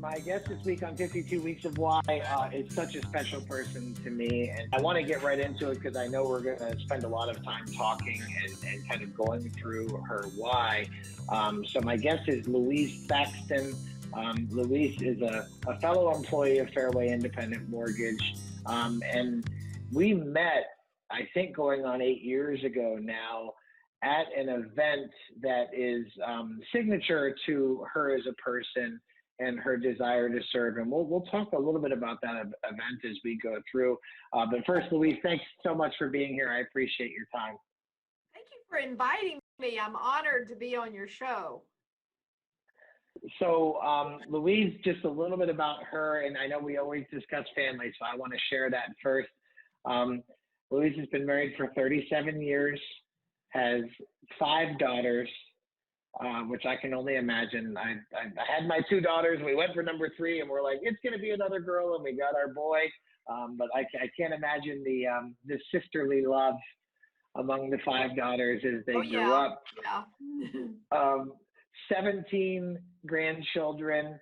My guest this week on 52 Weeks of Why is such a special person to me. And I want to get right into it because I know we're going to spend a lot of time talking and kind of going through her why. So my guest is Louise Thaxton. Louise is a fellow employee of Fairway Independent Mortgage. And we met, I think, going on 8 years ago now at an event that is signature to her as a person and her desire to serve. And we'll talk a little bit about that event as we go through. But first, Louise, thanks so much for being here. I appreciate your time. Thank you for inviting me. I'm honored to be on your show. So Louise, just a little bit about her, and I know we always discuss family, so I want to share that first. Louise has been married for 37 years, has 5 daughters, which I can only imagine. I had my 2 daughters. We went for number 3, and we're like, it's going to be another girl, and we got our boy. But I can't imagine the sisterly love among the 5 daughters as they grew up. Yeah. 17 grandchildren,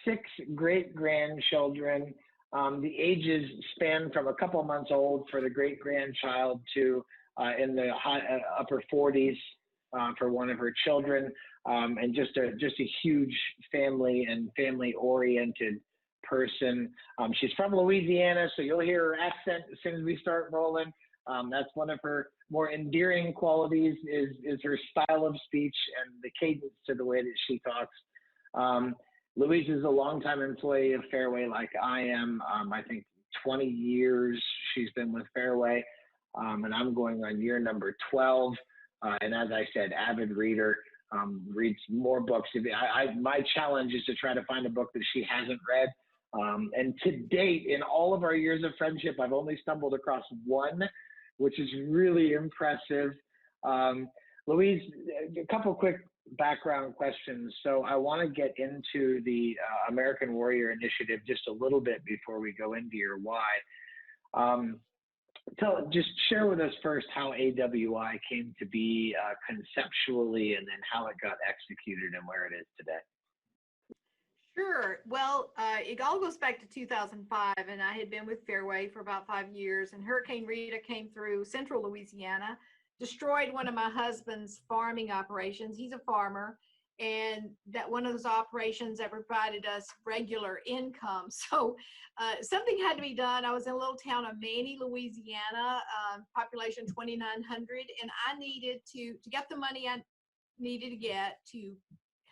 6 great-grandchildren. The ages span from a couple months old for the great-grandchild to in the upper 40s for one of her children, and just a huge family and family-oriented person. She's from Louisiana, so you'll hear her accent as soon as we start rolling. That's one of her more endearing qualities is her style of speech and the cadence to the way that she talks. Louise is a longtime employee of Fairway like I am. I think 20 years she's been with Fairway, and I'm going on year number 12. And as I said, avid reader, reads more books. My challenge is to try to find a book that she hasn't read. And to date, in all of our years of friendship, I've only stumbled across one, which is really impressive. Louise, a couple quick background questions. So I want to get into the American Warrior Initiative just a little bit before we go into your why. Just share with us first how AWI came to be conceptually, and then how it got executed and where it is today. Sure. Well, it all goes back to 2005, and I had been with Fairway for about 5 years, and Hurricane Rita came through central Louisiana, destroyed one of my husband's farming operations. He's a farmer, and that one of those operations that provided us regular income. So something had to be done. I was in a little town of Manny, Louisiana, population 2,900, and I needed to get the money I needed to get to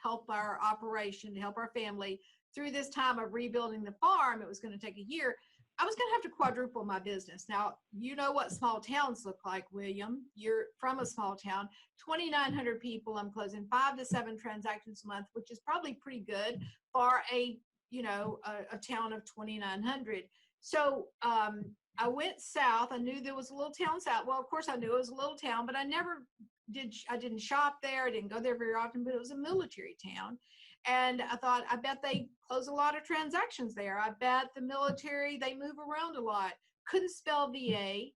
help our operation, to help our family through this time of rebuilding the farm. It was going to take a year. I was going to have to quadruple my business. Now, you know what small towns look like, William. You're from a small town, 2,900 people. I'm closing 5 to 7 transactions a month, which is probably pretty good for a town of 2,900. So I went south. I knew there was a little town south. Well, of course I knew it was a little town, but I didn't shop there. I didn't go there very often, but it was a military town. And I thought, I bet they close a lot of transactions there. I bet the military, they move around a lot. Couldn't spell VA.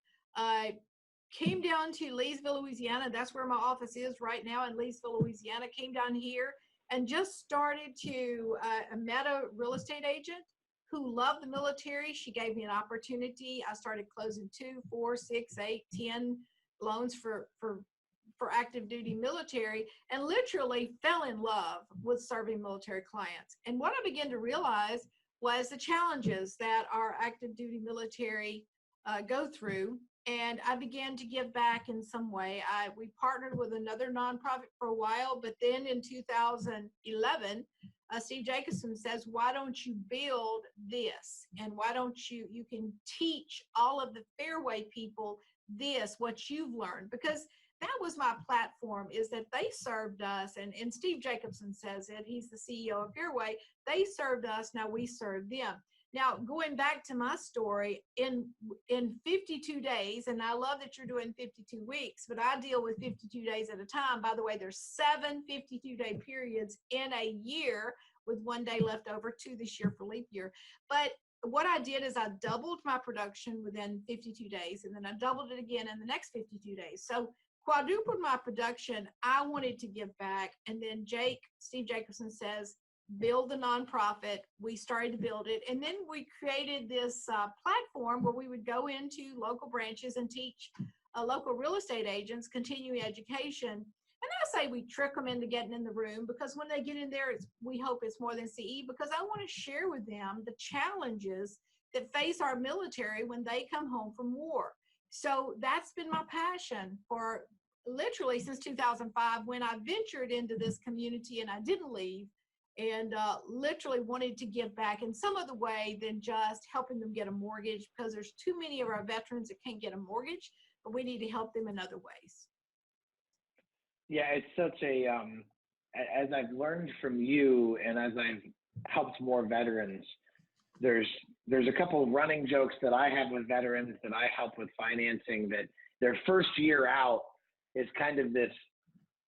Came down to Leesville, Louisiana. That's where my office is right now in Leesville, Louisiana. Came down here and just started to, I met a real estate agent who loved the military. She gave me an opportunity. I started closing 2, 4, 6, 8, 10 loans for active duty military, and literally fell in love with serving military clients. And what I began to realize was the challenges that our active duty military go through. And I began to give back in some way. We partnered with another nonprofit for a while, but then in 2011, Steve Jacobson says, why don't you build this? And why don't you can teach all of the Fairway people this, what you've learned? Because that was my platform, is that they served us, and Steve Jacobson says it, he's the CEO of Fairway, they served us, now we serve them. Now, going back to my story, in 52 days, and I love that you're doing 52 weeks, but I deal with 52 days at a time. By the way, there's 7 52-day periods in a year with 1 day left over, 2 this year for leap year. But what I did is I doubled my production within 52 days, and then I doubled it again in the next 52 days. So quadrupled my production. I wanted to give back. And then Steve Jacobson says, build the nonprofit. We started to build it. And then we created this platform where we would go into local branches and teach local real estate agents continuing education. And I say we trick them into getting in the room, because when they get in there, we hope it's more than CE, because I want to share with them the challenges that face our military when they come home from war. So that's been my passion for literally since 2005, when I ventured into this community and I didn't leave, and literally wanted to give back in some other way than just helping them get a mortgage, because there's too many of our veterans that can't get a mortgage, but we need to help them in other ways. Yeah, it's such a, as I've learned from you and as I've helped more veterans, there's a couple of running jokes that I have with veterans that I help with financing, that their first year out is kind of this,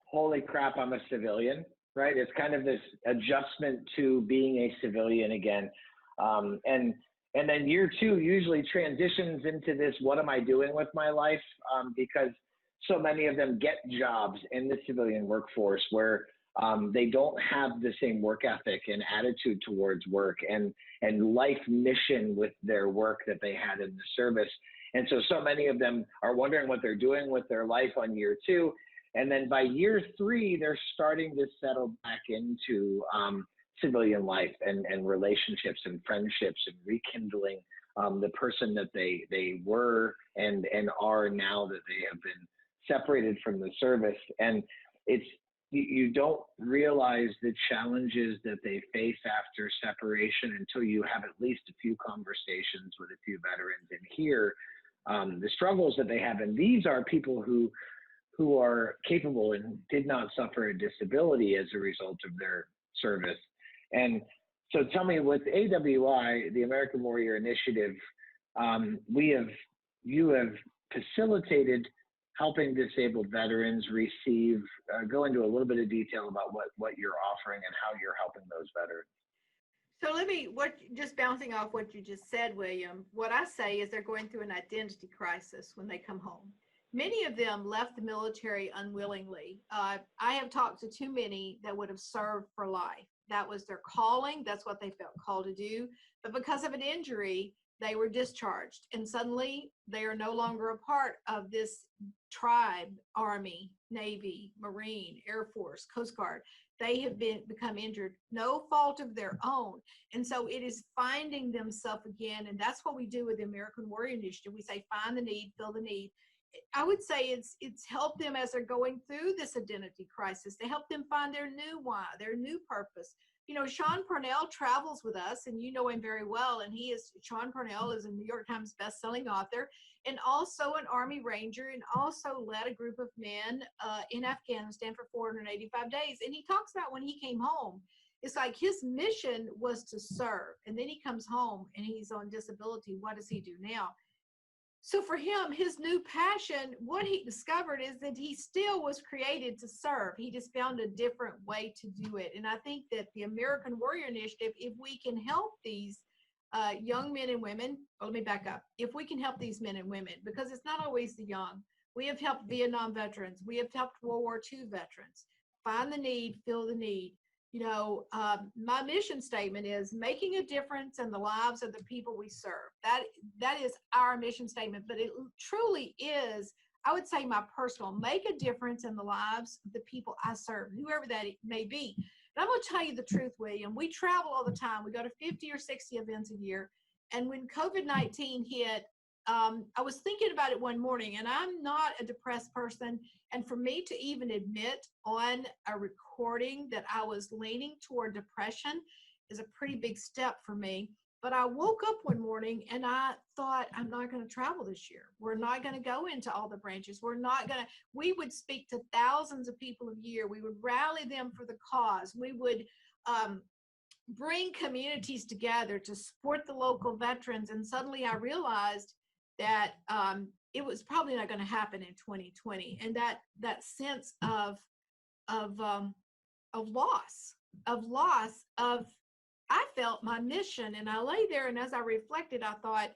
holy crap, I'm a civilian, right? It's kind of this adjustment to being a civilian again. And then year two usually transitions into this, what am I doing with my life? Because so many of them get jobs in the civilian workforce where they don't have the same work ethic and attitude towards work and life mission with their work that they had in the service. And so many of them are wondering what they're doing with their life on year two. And then by year three, they're starting to settle back into civilian life and relationships and friendships and rekindling the person that they were and are now that they have been separated from the service. And you don't realize the challenges that they face after separation until you have at least a few conversations with a few veterans and hear the struggles that they have. And these are people who are capable and did not suffer a disability as a result of their service. And so tell me, with AWI, the American Warrior Initiative, you have facilitated helping disabled veterans receive, go into a little bit of detail about what you're offering and how you're helping those veterans. So just bouncing off what you just said, William, what I say is they're going through an identity crisis when they come home. Many of them left the military unwillingly. I have talked to too many that would have served for life. That was their calling. That's what they felt called to do. But because of an injury, they were discharged. And suddenly they are no longer a part of this tribe, Army, Navy, Marine, Air Force, Coast Guard. They have become injured, no fault of their own. And so it is finding themselves again. And that's what we do with the American Warrior Initiative. We say, find the need, fill the need. I would say it's helped them as they're going through this identity crisis to help them find their new why, their new purpose. You know, Sean Parnell travels with us, and you know him very well. And Sean Parnell is a New York Times bestselling author, and also an Army Ranger, and also led a group of men in Afghanistan for 485 days. And he talks about when he came home, it's like his mission was to serve, and then he comes home and he's on disability. What does he do now? So for him, his new passion, what he discovered is that he still was created to serve. He just found a different way to do it. And I think that the American Warrior Initiative, if we can help these young men and women, let me back up. If we can help these men and women, because it's not always the young. We have helped Vietnam veterans. We have helped World War II veterans. Find the need, fill the need. You know, my mission statement is making a difference in the lives of the people we serve. That is our mission statement, but it truly is, I would say, my personal, make a difference in the lives of the people I serve, whoever that may be. And I'm going to tell you the truth, William. We travel all the time. We go to 50 or 60 events a year. And when COVID-19 hit, I was thinking about it one morning, and I'm not a depressed person. And for me to even admit on a recording that I was leaning toward depression is a pretty big step for me. But I woke up one morning and I thought, I'm not going to travel this year. We're not going to go into all the branches. We would speak to thousands of people a year. We would rally them for the cause. We would bring communities together to support the local veterans. And suddenly I realized that it was probably not going to happen in 2020, and that sense of loss, I felt my mission. And I lay there, and as I reflected, I thought,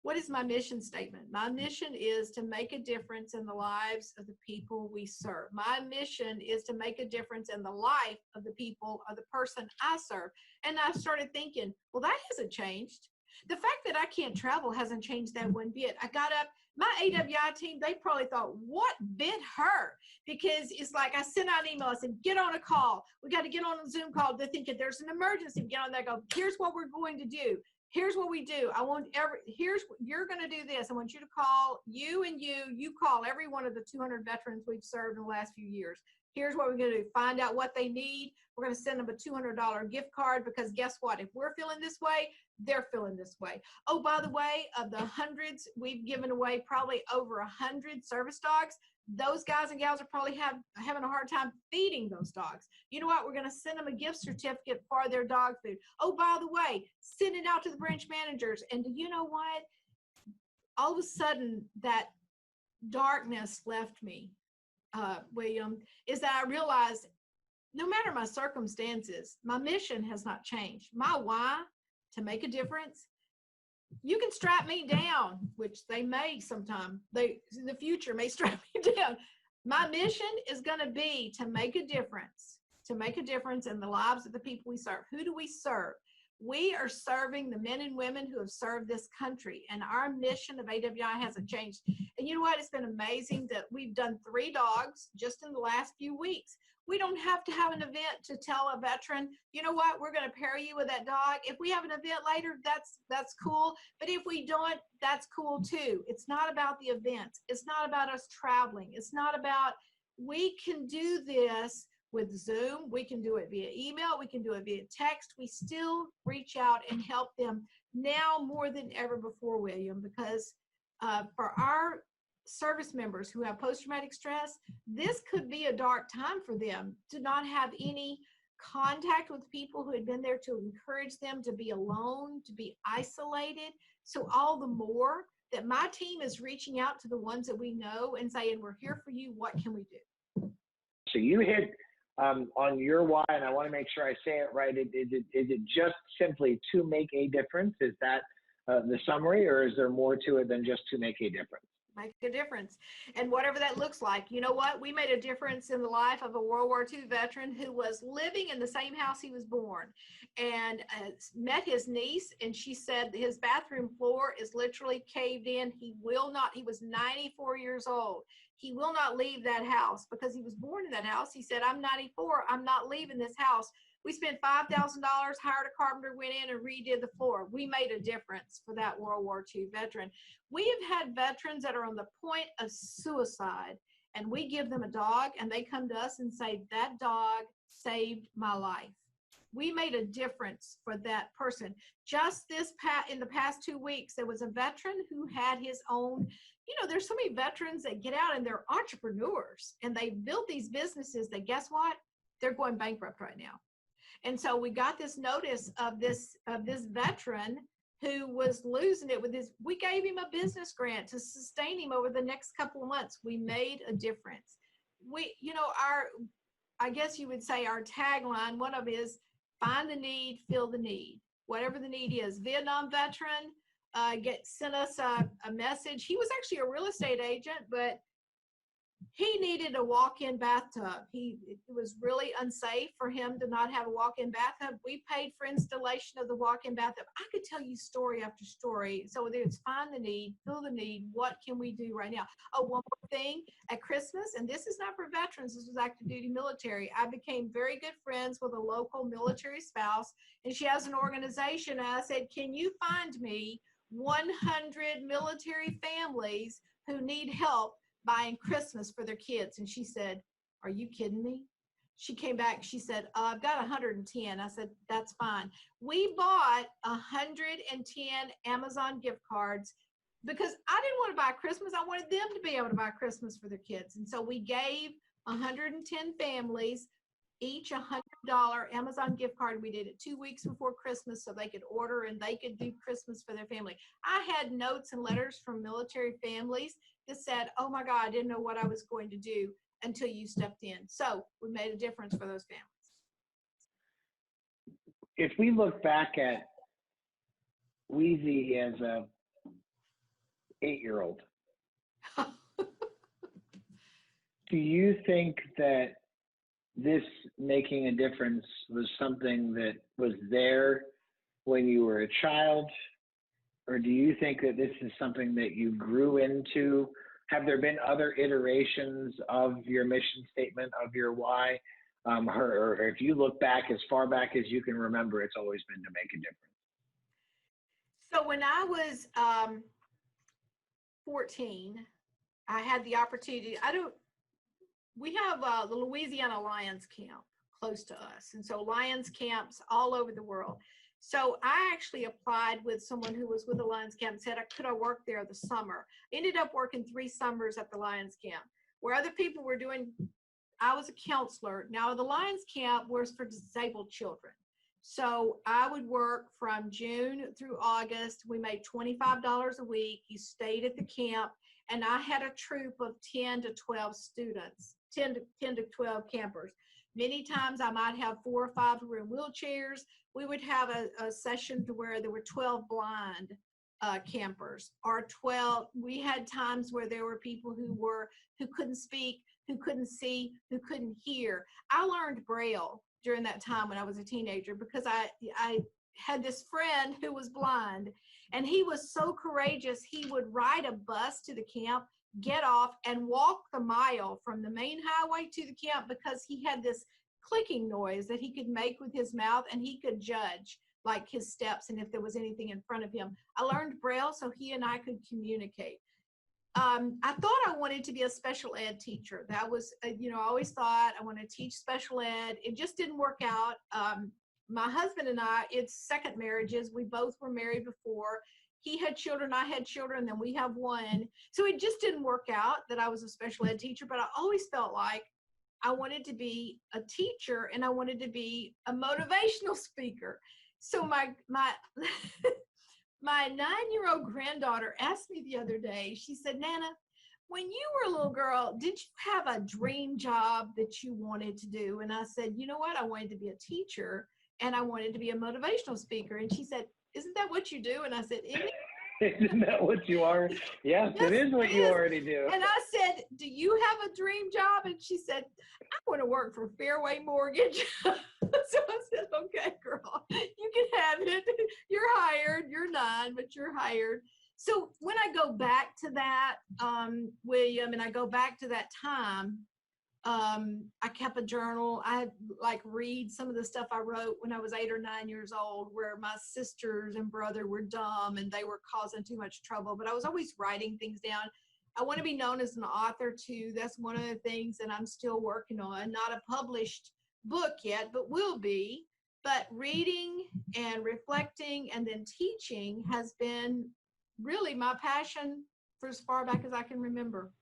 What is my mission statement? My mission is to make a difference in the lives of the people we serve. My mission is to make a difference in the life of the people, of the person I serve. And I started thinking, well, that hasn't changed. The fact that I can't travel hasn't changed that one bit. I got up, my AWI team, they probably thought, what bit her? Because it's like I sent out an email, I said, get on a call. We got to get on a Zoom call. They're thinking there's an emergency. Get on there, go, here's what we're going to do. Here's what we do. You're going to do this. I want you to call you call every one of the 200 veterans we've served in the last few years. Here's what we're going to do. Find out what they need. We're going to send them a $200 gift card because guess what? If we're feeling this way, they're feeling this way. Oh, by the way, of the hundreds, we've given away probably over 100 service dogs. Those guys and gals are probably having a hard time feeding those dogs. You know what? We're going to send them a gift certificate for their dog food. Oh, by the way, send it out to the branch managers. And do you know what? All of a sudden, that darkness left me, William, is that I realized no matter my circumstances, my mission has not changed. My why, to make a difference. You can strap me down, which they may sometime. They in the future may strap me down. My mission is going to be to make a difference in the lives of the people we serve. Who do we serve? We are serving the men and women who have served this country, and our mission of AWI hasn't changed. And you know what? It's been amazing that we've done 3 dogs just in the last few weeks. We don't have to have an event to tell a veteran, you know what, we're going to pair you with that dog. If we have an event later, that's cool. But if we don't, that's cool too. It's not about the events. It's not about us traveling. It's not about, we can do this with Zoom. We can do it via email. We can do it via text. We still reach out and help them now more than ever before, William, because for our service members who have post-traumatic stress, this could be a dark time for them to not have any contact with people who had been there to encourage them to be alone, to be isolated. So all the more that my team is reaching out to the ones that we know and saying, we're here for you, what can we do? So you hit on your why, and I want to make sure I say it right. Is it just simply to make a difference? Is that the summary, or is there more to it than just to make a difference? Make a difference. And whatever that looks like, you know what? We made a difference in the life of a World War II veteran who was living in the same house he was born, and met his niece, and she said his bathroom floor is literally caved in. He was 94 years old. He will not leave that house because he was born in that house. He said, I'm 94. I'm not leaving this house. We spent $5,000, hired a carpenter, went in and redid the floor. We made a difference for that World War II veteran. We have had veterans that are on the point of suicide, and we give them a dog, and they come to us and say, that dog saved my life. We made a difference for that person. Just in the past 2 weeks, there was a veteran who had his own, there's so many veterans that get out and they're entrepreneurs, and they built these businesses that, guess what? They're going bankrupt right now. And so we got this notice of this veteran who was losing it with his, we gave him a business grant to sustain him over the next couple of months. We made a difference. I guess you would say our tagline, one of them is find the need, fill the need, whatever the need is. Vietnam veteran sent us a message. He was actually a real estate agent, but he needed a walk-in bathtub. It was really unsafe for him to not have a walk-in bathtub. We paid for installation of the walk-in bathtub. I could tell you story after story. So it's find the need, fill the need. What can we do right now? Oh, one more thing. At Christmas, and this is not for veterans, this was active duty military. I became very good friends with a local military spouse, and she has an organization. And I said, can you find me 100 military families who need help buying Christmas for their kids? And she said, are you kidding me? She came back, she said, I've got 110. I said, that's fine. We bought 110 Amazon gift cards because I didn't want to buy Christmas. I wanted them to be able to buy Christmas for their kids. And so we gave 110 families each $100 Amazon gift card. We did it 2 weeks before Christmas so they could order and they could do Christmas for their family. I had notes and letters from military families that said, oh my God, I didn't know what I was going to do until you stepped in. So we made a difference for those families. If we look back at Wheezy as 8-year-old. Do you think that this making a difference was something that was there when you were a child? Or do you think that this is something that you grew into? Have there been other iterations of your mission statement, of your why? Or if you look back as far back as you can remember, it's always been to make a difference. So when I was 14, I had the opportunity. We have the Louisiana Lions Camp close to us. And so Lions camps all over the world. So I actually applied with someone who was with the Lions Camp and said, could I work there the summer? Ended up working 3 summers at the Lions Camp, where other people were doing, I was a counselor. Now the Lions Camp was for disabled children. So I would work from June through August. We made $25 a week. You stayed at the camp. And I had a troop of 10 to 12 students, 10 to 12 campers. Many times I might have 4 or 5 who were in wheelchairs. We would have a session to where there were 12 blind campers, or 12. We had times where there were people who couldn't speak, who couldn't see, who couldn't hear. I learned Braille during that time when I was a teenager because I had this friend who was blind, and he was so courageous. He would ride a bus to the camp, get off, and walk the mile from the main highway to the camp because he had this clicking noise that he could make with his mouth, and he could judge like his steps and if there was anything in front of him. I learned Braille so he and I could communicate. I thought I wanted to be a special ed teacher. That was, I always thought I want to teach special ed. It just didn't work out. My husband and I, it's second marriages. We both were married before. He had children, I had children, then we have one. So it just didn't work out that I was a special ed teacher, but I always felt like I wanted to be a teacher and I wanted to be a motivational speaker. So my 9-year-old granddaughter asked me the other day, she said, Nana, when you were a little girl, did you have a dream job that you wanted to do? And I said, you know what? I wanted to be a teacher and I wanted to be a motivational speaker. And she said, isn't that what you do? And I said, isn't that what you are? Yes, it is what you already do. And I said, do you have a dream job? And she said, I want to work for Fairway Mortgage. So I said, okay, girl, you can have it. You're hired. You're 9, but you're hired. So when I go back to that, William, and I go back to that time, I kept a journal. I read some of the stuff I wrote when I was 8 or 9 years old, where my sisters and brother were dumb and they were causing too much trouble, but I was always writing things down. I want to be known as an author too. That's one of the things that I'm still working on. Not a published book yet, but will be. But reading and reflecting and then teaching has been really my passion for as far back as I can remember.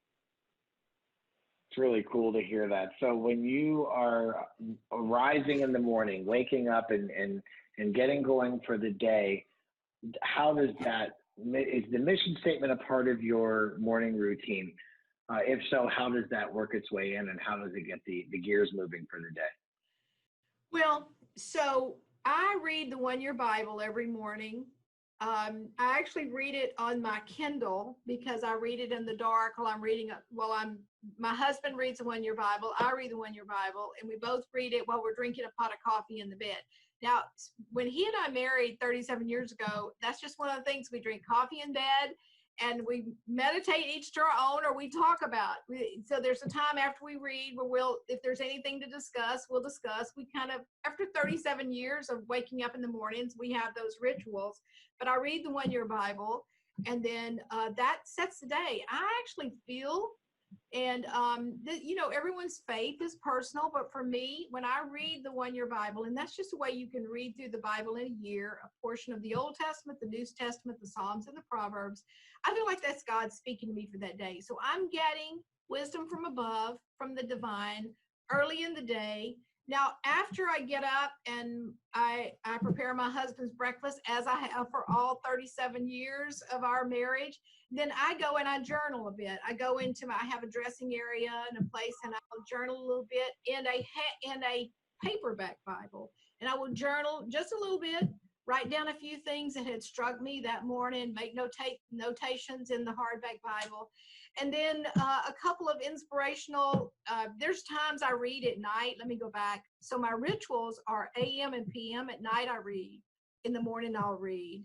It's really cool to hear that. So when you are rising in the morning, waking up and getting going for the day, how does that, is the mission statement a part of your morning routine? If so, how does that work its way in, and how does it get the gears moving for the day? Well, so I read the 1-Year Bible every morning. I actually read it on my Kindle because I read it in the dark my husband reads the 1-Year Bible, I read the 1-Year Bible, and we both read it while we're drinking a pot of coffee in the bed. Now, when he and I married 37 years ago, that's just one of the things. We drink coffee in bed and we meditate each to our own, or we talk about. So there's a time after we read where if there's anything to discuss, we'll discuss. We kind of, after 37 years of waking up in the mornings, we have those rituals. But I read the 1-Year Bible, and then that sets the day. I actually feel, and everyone's faith is personal, but for me, when I read the 1-Year Bible, and that's just the way you can read through the Bible in a year, a portion of the Old Testament, the New Testament, the Psalms, and the Proverbs, I feel like that's God speaking to me for that day. So I'm getting wisdom from above, from the divine, early in the day. Now, after I get up and I prepare my husband's breakfast, as I have for all 37 years of our marriage, then I go and I journal a bit. I go I have a dressing area and a place, and I'll journal a little bit in a paperback Bible. And I will journal just a little bit write down a few things that had struck me that morning, make notations in the hardback Bible. And then a couple of inspirational, there's times I read at night. Let me go back. So my rituals are AM and PM. At night I read. In the morning I'll read.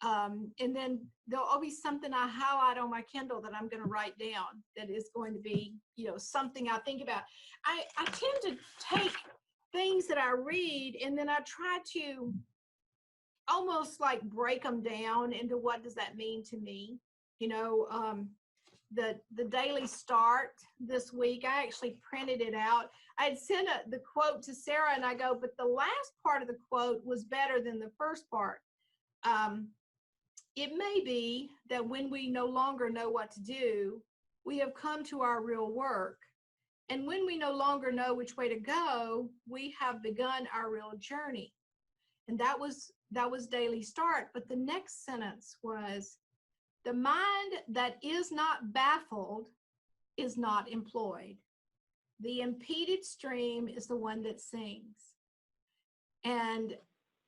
And then there'll always be something I highlight on my Kindle that I'm going to write down that is going to be, something I think about. I tend to take things that I read and then I try to almost like break them down into what does that mean to me. The daily start this week, I actually printed it out. I had sent the quote to Sarah and I go, but the last part of the quote was better than the first part. It may be that when we no longer know what to do, we have come to our real work. And when we no longer know which way to go, we have begun our real journey. And that was daily start. But the next sentence was, the mind that is not baffled is not employed. The impeded stream is the one that sings. And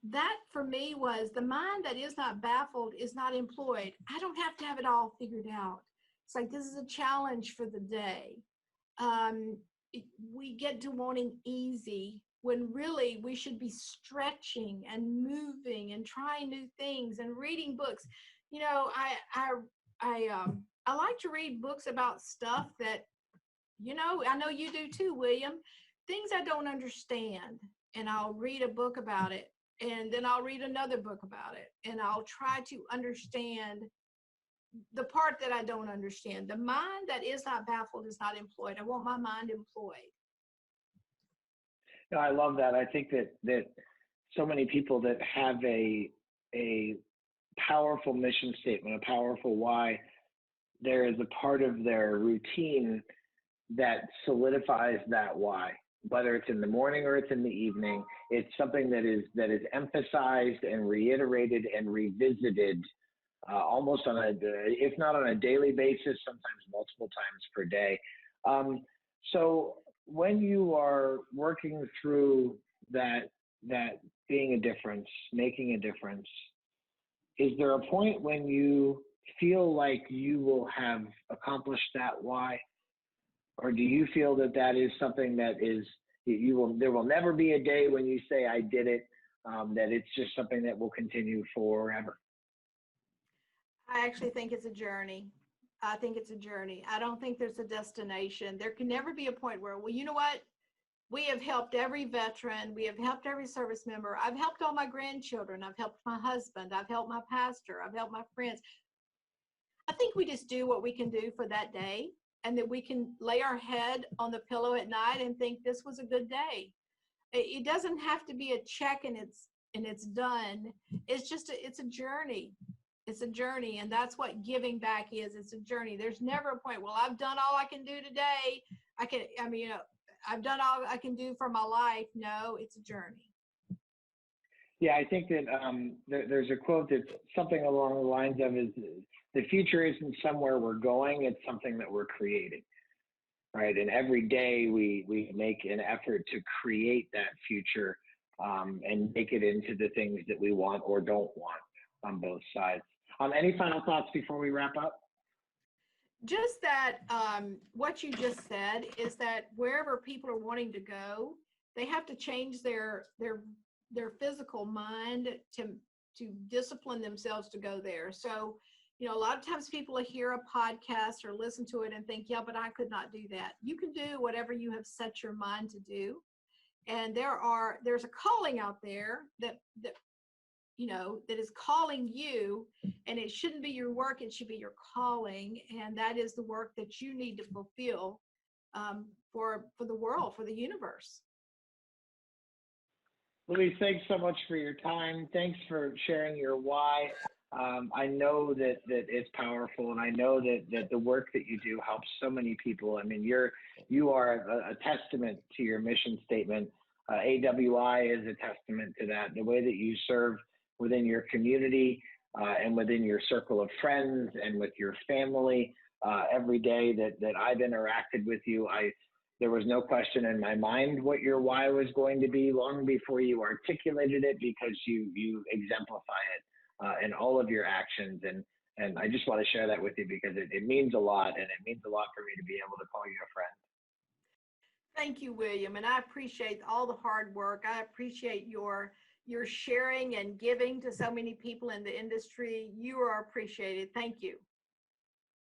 that for me was, the mind that is not baffled is not employed. I don't have to have it all figured out. It's like, this is a challenge for the day. We get to wanting easy when really we should be stretching and moving and trying new things and reading books. I like to read books about stuff that, I know you do too, William, things I don't understand. And I'll read a book about it. And then I'll read another book about it. And I'll try to understand the part that I don't understand. The mind that is not baffled is not employed. I want my mind employed. No, I love that. I think that so many people that have a powerful mission statement, a powerful why, there is a part of their routine that solidifies that why. Whether it's in the morning or it's in the evening, it's something that is emphasized and reiterated and revisited almost on if not on a daily basis, sometimes multiple times per day. So when you are working through that being a difference, making a difference, is there a point when you feel like you will have accomplished that why? Or do you feel that is something that is, there will never be a day when you say, I did it, that it's just something that will continue forever? I actually think it's a journey. I think it's a journey. I don't think there's a destination. There can never be a point where, well, you know what? We have helped every veteran. We have helped every service member. I've helped all my grandchildren. I've helped my husband. I've helped my pastor. I've helped my friends. I think we just do what we can do for that day, and that we can lay our head on the pillow at night and think this was a good day. It doesn't have to be a check and it's done. It's just it's a journey. It's a journey, and that's what giving back is. It's a journey. There's never a point, well, I've done all I can do today. I've done all I can do for my life. No, it's a journey. Yeah, I think that there's a quote that's something along the lines of, is the future isn't somewhere we're going, it's something that we're creating, right? And every day we make an effort to create that future and make it into the things that we want or don't want on both sides. Any final thoughts before we wrap up? Just that what you just said is that wherever people are wanting to go, they have to change their physical mind to discipline themselves to go there. So, a lot of times people will hear a podcast or listen to it and think, yeah, but I could not do that. You can do whatever you have set your mind to do. And there's a calling out there that is calling you, and it shouldn't be your work, it should be your calling. And that is the work that you need to fulfill for the world, for the universe. Louise, thanks so much for your time. Thanks for sharing your why. I know that it's powerful, and I know that the work that you do helps so many people. I mean, you are a testament to your mission statement. AWI is a testament to that. The way that you serve within your community and within your circle of friends and with your family every day that I've interacted with you, There was no question in my mind what your why was going to be long before you articulated it, because you exemplify it in all of your actions. And I just want to share that with you because it means a lot, and it means a lot for me to be able to call you a friend. Thank you, William. And I appreciate all the hard work. I appreciate your sharing and giving to so many people in the industry. You are appreciated. Thank you.